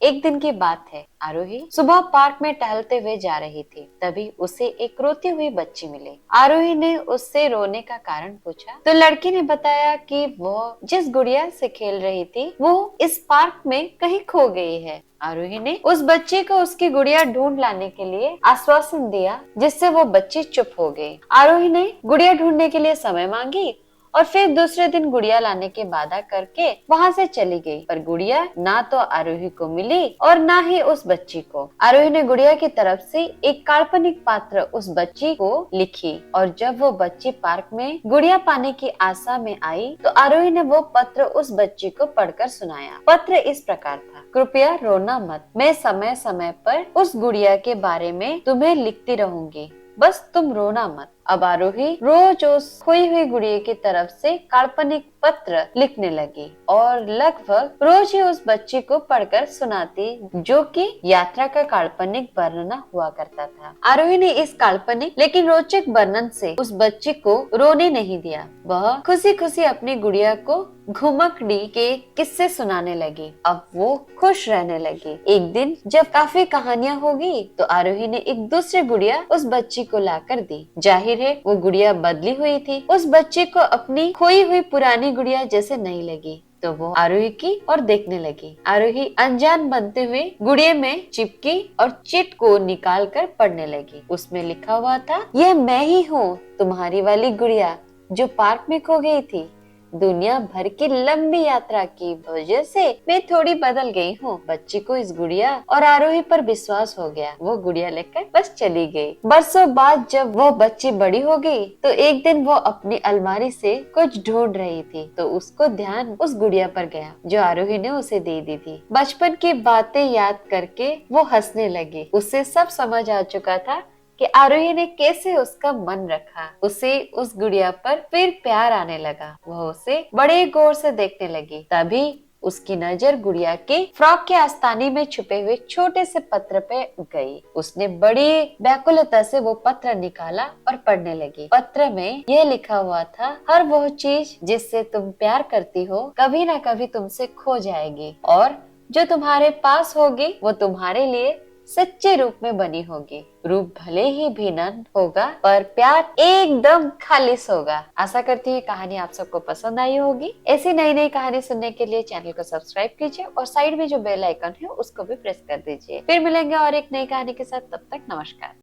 एक दिन की बात है। आरोही सुबह पार्क में टहलते हुए जा रही थी। तभी उसे एक रोती हुई बच्ची मिली। आरोही ने उससे रोने का कारण पूछा तो लड़की ने बताया कि वो जिस गुड़िया से खेल रही थी वो इस पार्क में कहीं खो गई है। आरोही ने उस बच्ची को उसकी गुड़िया ढूंढ लाने के लिए आश्वासन दिया, जिससे वो बच्ची चुप हो गई। आरोही ने गुड़िया ढूंढने के लिए समय मांगी और फिर दूसरे दिन गुड़िया लाने के वादा करके वहाँ से चली गई। पर गुड़िया ना तो आरोही को मिली और ना ही उस बच्ची को। आरोही ने गुड़िया की तरफ से एक काल्पनिक पात्र उस बच्ची को लिखी और जब वो बच्ची पार्क में गुड़िया पाने की आशा में आई तो आरोही ने वो पत्र उस बच्ची को पढ़कर सुनाया। पत्र इस प्रकार था। कृपया रोना मत, मैं समय समय पर उस गुड़िया के बारे में तुम्हें लिखती रहूंगी, बस तुम रोना मत। अब आरोही रोज उस खोई हुई गुड़िया की तरफ से काल्पनिक पत्र लिखने लगी और लगभग रोज ही उस बच्ची को पढ़कर सुनाती, जो कि यात्रा का काल्पनिक वर्णन हुआ करता था। आरोही ने इस काल्पनिक लेकिन रोचक वर्णन से उस बच्ची को रोने नहीं दिया। वह खुशी खुशी अपनी गुड़िया को घुमकड़ी के किस्से सुनाने लगी। अब वो खुश रहने लगी। एक दिन जब काफी कहानियां होगी तो आरोही ने एक दूसरी गुड़िया उस बच्ची को लाकर दी। जाहिर है वो गुड़िया बदली हुई थी। उस बच्चे को अपनी खोई हुई पुरानी गुड़िया जैसे नहीं लगी तो वो आरोही की और देखने लगी। आरोही अनजान बनते हुए गुड़िया में चिपकी और चिट को निकाल कर पढ़ने लगी। उसमें लिखा हुआ था, यह मैं ही हूँ, तुम्हारी वाली गुड़िया जो पार्क में खो गई थी। दुनिया भर की लंबी यात्रा की वजह से मैं थोड़ी बदल गई हूँ। बच्ची को इस गुड़िया और आरोही पर विश्वास हो गया। वो गुड़िया लेकर बस चली गई। बरसों बाद जब वो बच्ची बड़ी हो गई तो एक दिन वो अपनी अलमारी से कुछ ढूंढ रही थी तो उसको ध्यान उस गुड़िया पर गया जो आरोही ने उसे दे दी थी। बचपन की बातें याद करके वो हंसने लगी। उसे सब समझ आ चुका था कि आरोही ने कैसे उसका मन रखा। उसे उस गुड़िया पर फिर प्यार आने लगा। वह उसे बड़े गौर से देखने लगी। तभी उसकी नजर गुड़िया के फ्रॉक के आस्तानी में छुपे हुए छोटे से पत्र पे गई। उसने बड़ी व्याकुलता से वो पत्र निकाला और पढ़ने लगी। पत्र में यह लिखा हुआ था, हर वो चीज जिससे तुम प्यार करती हो कभी न कभी तुमसे खो जाएगी और जो तुम्हारे पास होगी वो तुम्हारे लिए सच्चे रूप में बनी होगी। रूप भले ही भिन्न होगा पर प्यार एकदम खालिश होगा। आशा करती हूँ कहानी आप सबको पसंद आई होगी। ऐसी नई नई कहानी सुनने के लिए चैनल को सब्सक्राइब कीजिए और साइड में जो बेल आइकन है उसको भी प्रेस कर दीजिए। फिर मिलेंगे और एक नई कहानी के साथ। तब तक नमस्कार।